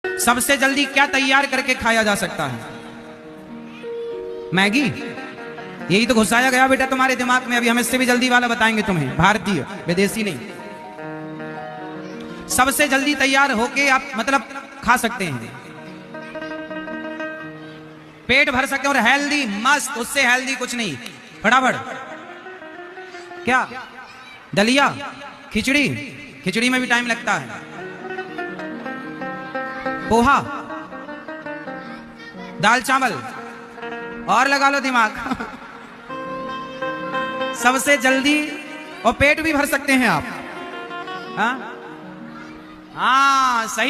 सबसे जल्दी क्या तैयार करके खाया जा सकता है? मैगी। यही तो घुसाया गया बेटा तुम्हारे दिमाग में। अभी हम इससे भी जल्दी वाला बताएंगे तुम्हें, भारतीय, विदेशी नहीं। सबसे जल्दी तैयार होके आप मतलब खा सकते हैं, पेट भर सकते हैं और हेल्दी, मस्त, उससे हेल्दी कुछ नहीं। फटाफट क्या? दलिया, खिचड़ी। खिचड़ी में भी टाइम लगता है। पोहा, दाल चावल, और लगा लो दिमाग। सबसे जल्दी, और पेट भी भर सकते हैं आप। हाँ, सही।